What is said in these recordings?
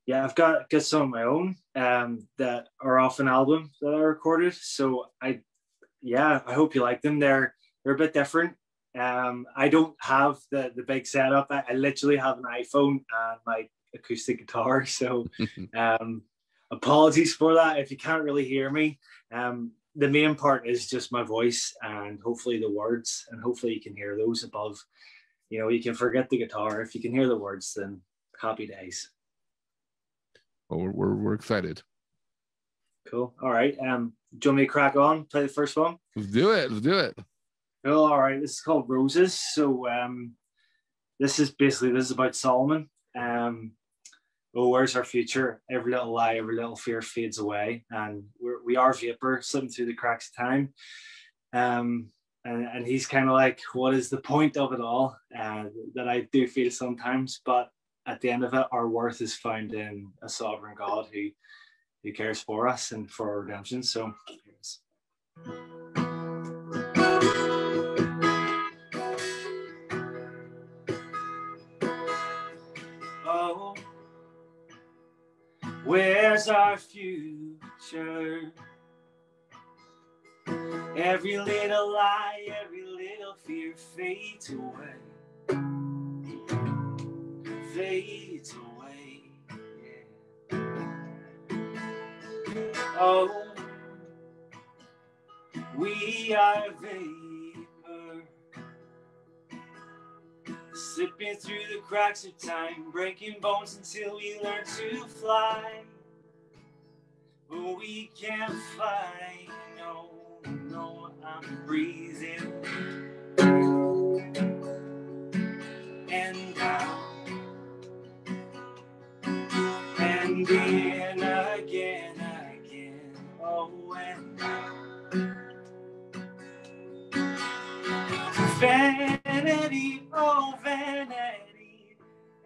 Yeah, I've got some of my own that are off an album that I recorded. So I hope you like them. They're a bit different. I don't have the big setup. I literally have an iPhone and my acoustic guitar. So um, apologies for that if you can't really hear me. The main part is just my voice and hopefully the words, and hopefully you can hear those above. You can forget the guitar. If you can hear the words, then happy days. Well, we're excited. Cool. All right. Do you want me to crack on? Play the first one? Let's do it. Cool. All right. This is called Roses. So this is about Solomon. Oh, where's our future? Every little lie, every little fear fades away, and we are vapor slipping through the cracks of time. And he's kind of like, what is the point of it all? That I do feel sometimes, but at the end of it, our worth is found in a sovereign God who cares for us and for our redemption. So here's. Oh, where's our future? Every little lie, every little fear fades away. Fades away, yeah. Oh, we are vapor, slipping through the cracks of time, breaking bones until we learn to fly. But we can't fly, no, I'm breathing. And out, and in again, oh, and out. Vanity, oh, vanity,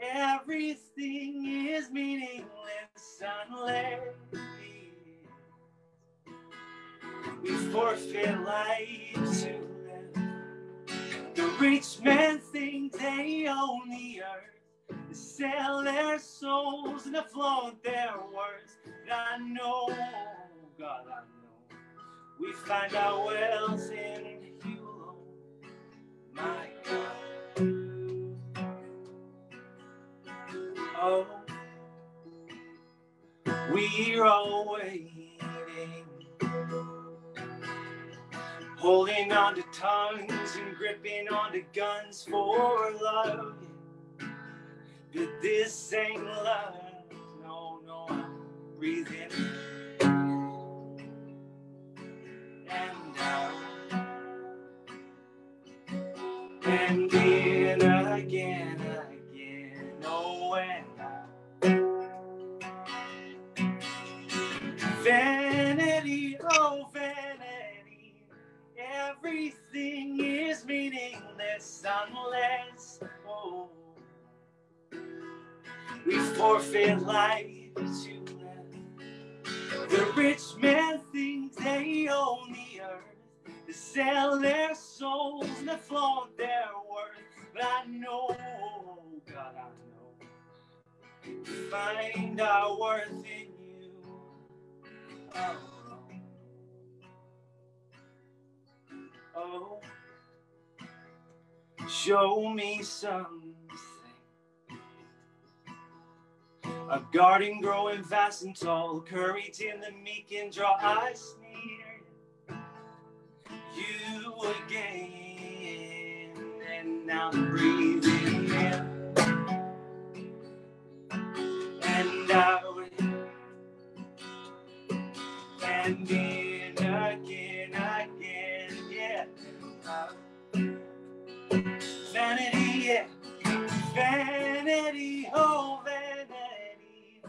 everything is meaningless unless we forfeit life to live. The rich men think they own the earth. They sell their souls and they flaunt their worth. But I know, God, I know, we find our wealth in you alone, my God. Oh, we're all waiting, holding on to tongues and gripping on to guns for love. But this ain't love, no, I'm breathing and out, and in again, oh, and out. Vanity, oh, vanity, everything is meaningless unless, oh, we forfeit life to live. The rich men think they own the earth. They sell their souls and they flaunt their worth. But I know, God, I know, we find our worth in you. Oh, show me something. A garden growing vast and tall, courage in the meek and draw eyes near you again. And now I'm breathing in and out and in again, yeah. Vanity, yeah. Vanity, oh, vanity,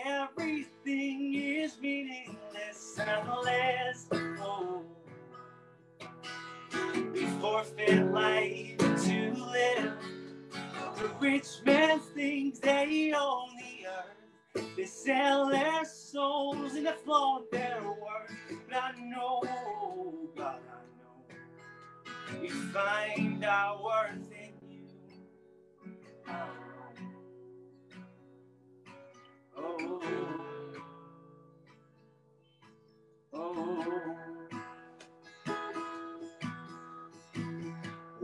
everything is meaningless unless, oh, we forfeit life to live. The rich man thinks they own the earth. They sell their souls and they flaunt their worth. But I know, God, I know, we find our worth in you. Oh,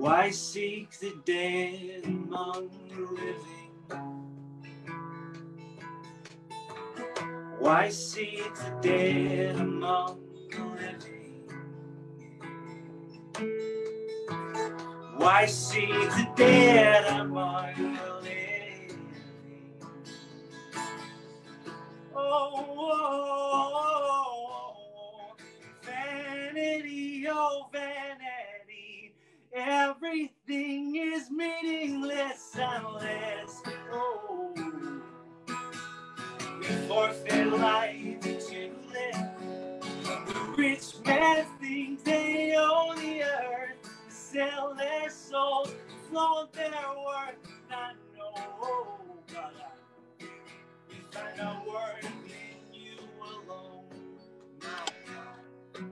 Why seek the dead among the living? Why seek the dead among the living? Why seek the dead among the living? Oh, vanity, oh, vanity. Everything is meaningless unless, oh, we forfeit life to live. The rich man thinks they own the earth, sell their souls, flaunt their worth. Not know, but we find our worth in you alone, my God.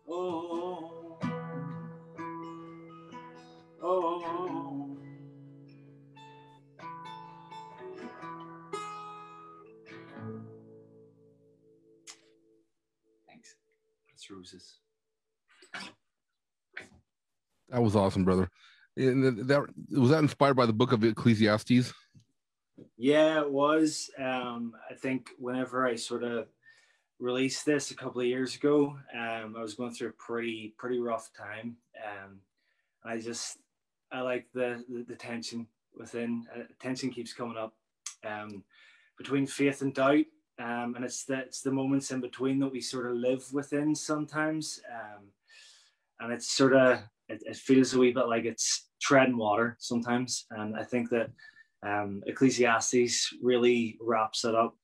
Oh, oh, oh. Thanks. That's Roses. That was awesome, brother. And that was that inspired by the book of Ecclesiastes? Yeah, it was. I think whenever I sort of released this a couple of years ago, I was going through a pretty rough time. I like the tension within. Tension keeps coming up between faith and doubt, and it's the moments in between that we sort of live within sometimes, and it's sort of it feels a wee bit like it's treading water sometimes, and I think that Ecclesiastes really wraps it up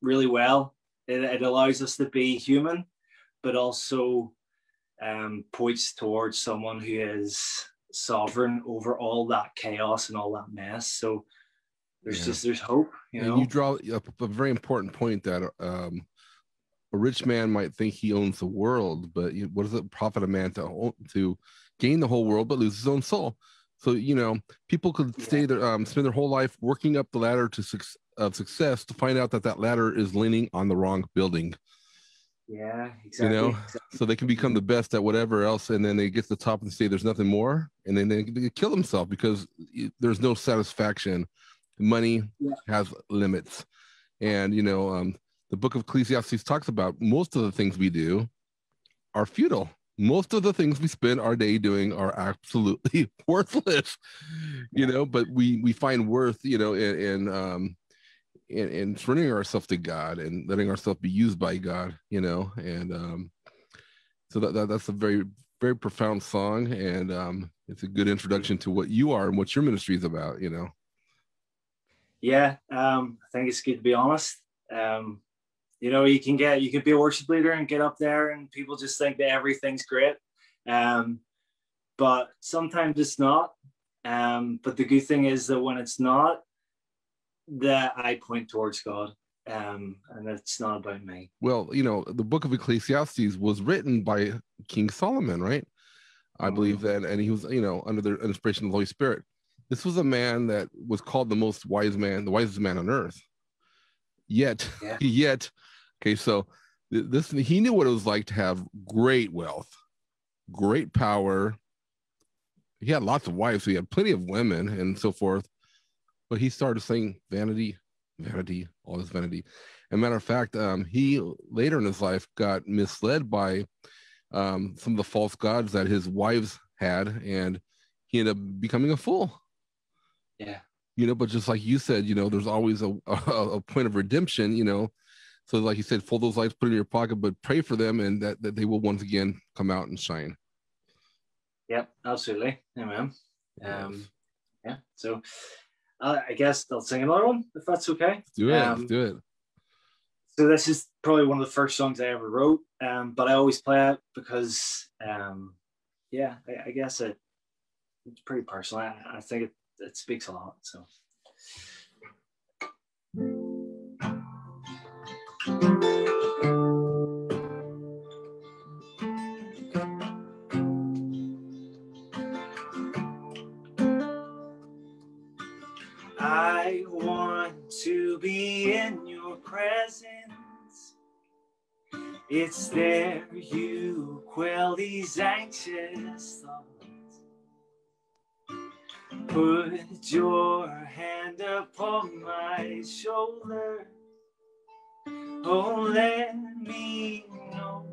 really well. It allows us to be human, but also points towards someone who is sovereign over all that chaos and all that mess. So there's hope, you know. And you draw a very important point that a rich man might think he owns the world, but what does it profit a man to gain the whole world but lose his own soul? So people could spend their whole life working up the ladder of success to find out that ladder is leaning on the wrong building. Yeah, exactly. Exactly. So they can become the best at whatever else, and then they get to the top and say there's nothing more, and then they kill themselves because there's no satisfaction. Money has limits, and the book of Ecclesiastes talks about most of the things we do are futile. Most of the things we spend our day doing are absolutely worthless, but we find worth, in surrendering ourselves to God and letting ourselves be used by God, and so that's a very, very profound song. And it's a good introduction to what you are and what your ministry is about, Yeah. I think it's good to be honest. You can be a worship leader and get up there and people just think that everything's great. But sometimes it's not. But the good thing is that when it's not, that I point towards God. And it's not about me. Well, the book of Ecclesiastes was written by King Solomon, right? I believe that, and he was, under the inspiration of the Holy Spirit. This was a man that was called the wisest man on earth. Yet, okay, so he knew what it was like to have great wealth, great power. He had lots of wives, so he had plenty of women and so forth. But he started saying vanity, vanity, all this vanity. As a matter of fact, he later in his life got misled by some of the false gods that his wives had, and he ended up becoming a fool. Yeah. But just like you said, there's always a point of redemption, So like you said, fold those lights, put it in your pocket, but pray for them, and that they will once again come out and shine. Yep, absolutely. Amen. Yes. Yeah. So I guess I'll sing another one if that's okay. Let's do it. Let's do it. So this is probably one of the first songs I ever wrote, but I always play it because, I guess it's pretty personal. I think it speaks a lot. So. I want to be in your presence. It's there you quell these anxious thoughts. Put your hand upon my shoulder. Oh, let me know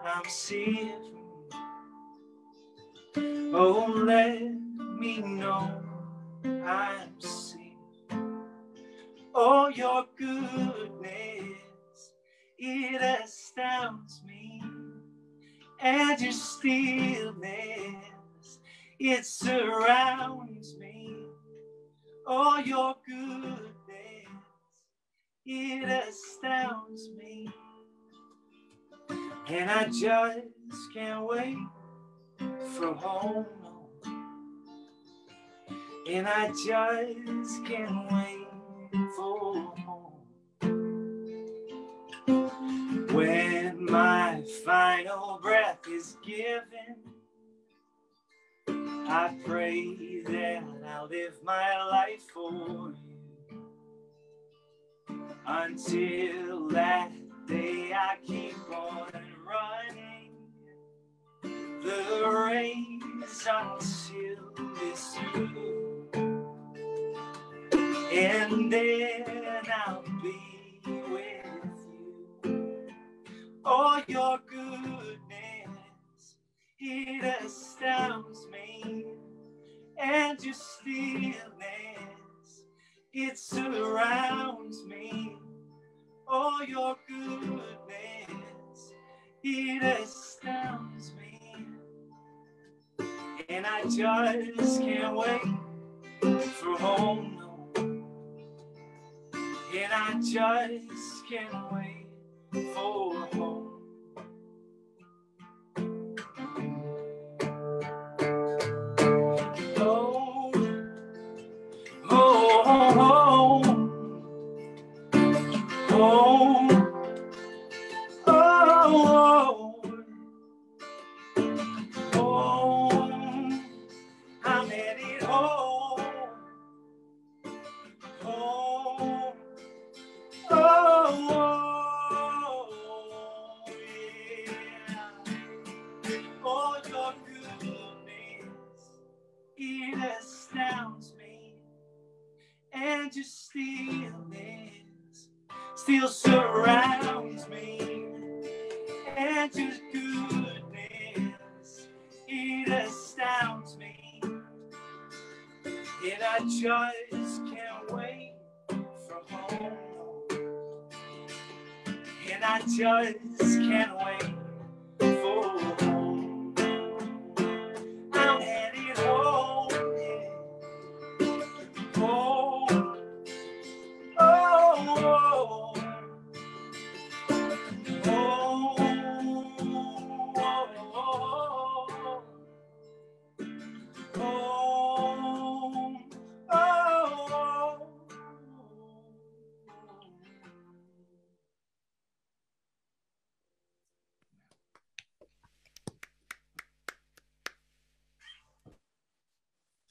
I'm safe. Oh, let me know I'm safe. Oh, your goodness, it astounds me. And your stillness, it surrounds me. Oh, your goodness, it astounds me. And I just can't wait for home. And I just can't wait for home. When my final breath is given, I pray that I'll live my life for you. Until that day I keep on running the race until it's through. And then I'll be with you. Oh, your goodness, it astounds me. And your stillness, it surrounds me. Oh, your goodness, it astounds me. And I just can't wait for home. And I just can't wait for home. Oh, oh, oh, oh, oh, oh, oh, I'm headed home. Home. Oh, yeah. Oh, your goodness, it astounds me. And your stillness still surrounds me. And your goodness, it astounds me. And I just can't wait for home. And I just can't wait for home. I'm headed home. Home. Oh, oh, oh, oh, oh, oh.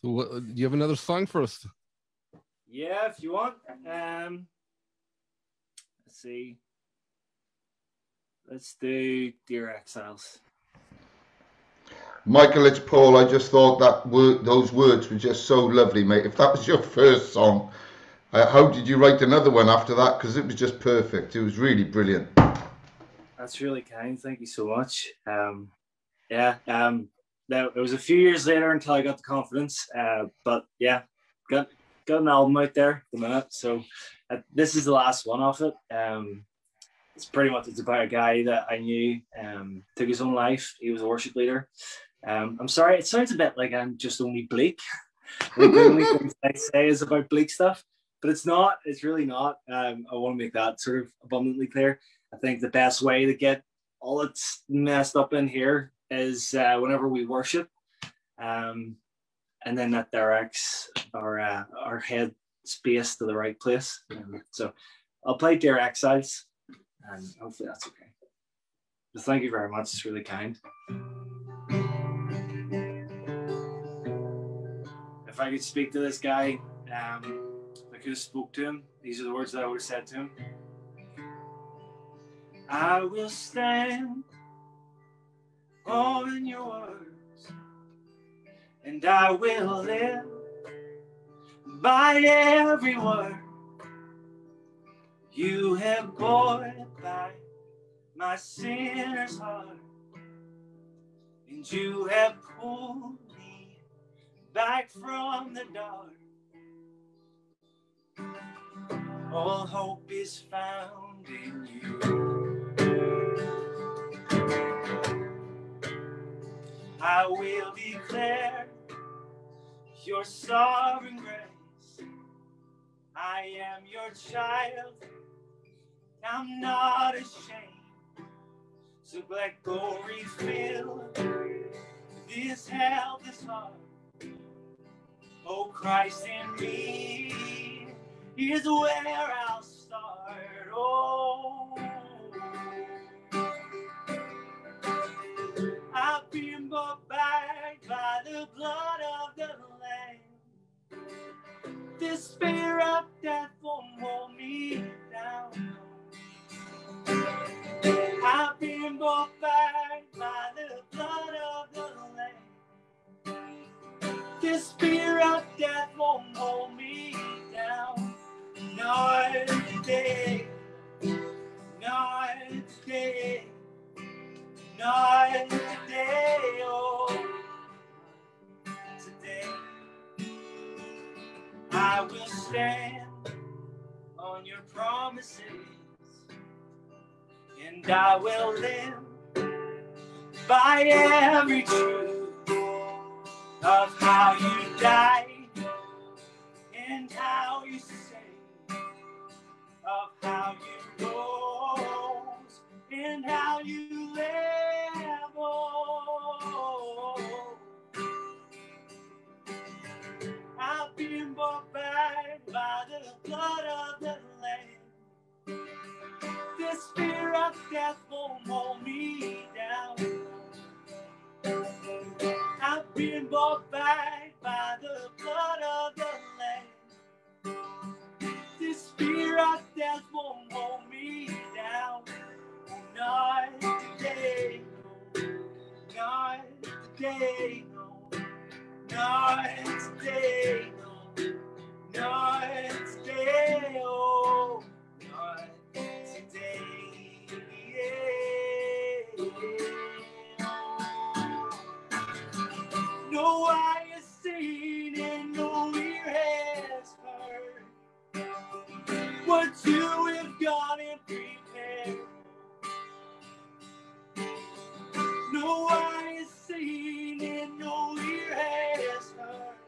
So, do you have another song for us? Yeah, if you want. Let's see. Let's do Dear Exiles. Michael, it's Paul. I just thought that those words were just so lovely, mate. If that was your first song, how did you write another one after that? Because it was just perfect. It was really brilliant. That's really kind. Thank you so much. It was a few years later until I got the confidence. But yeah, got an album out there at the minute. So this is the last one off it. It's about a guy that I knew took his own life. He was a worship leader. I'm sorry, it sounds a bit like I'm just only bleak. Like the only things I say is about bleak stuff, but it's not. It's really not. I want to make that sort of abundantly clear. I think the best way to get all it's messed up in here is whenever we worship, and then that directs our head space to the right place. So I'll play Dear Exiles, and hopefully that's okay. But thank you very much. It's really kind. If I could speak to this guy, if I could have spoke to him, these are the words that I would have said to him. I will stand on your words, and I will live by every word you have borne by my sinner's heart, and you have pulled me back from the dark. All hope is found in you. I will declare your sovereign grace. I am your child, I'm not ashamed. So let glory fill this helpless heart. Oh, Christ in me is where I'll start. Oh, I've been bought back by the blood of the Lamb. The spear of death won't hold me down. I've been bought back by the blood of the Lamb. The spear of death won't hold me down. Not today, not today, not today, oh, today. I will stand on your promises, and I will live by every truth of how you died and how you saved, of how you rose and how you live. Oh, I've been bought back by the blood of the Lamb. The spear of death won't hold me down. I've been bought back by the blood of the Lamb. The spear of death won't hold me down. Not today, no. Not today, no. Not today, no. Not today, oh. Not today. No eye has seen and no ear has heard what you have gone and prepared. No eye has seen and no ear has heard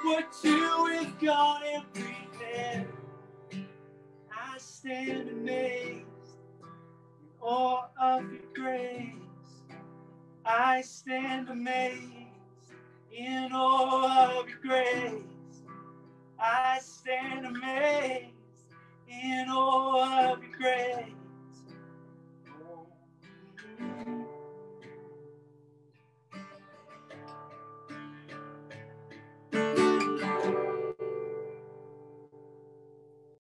what you have gone and prepared. I stand amazed in awe of your grace. I stand amazed in awe of your grace. I stand amazed in awe of your grace.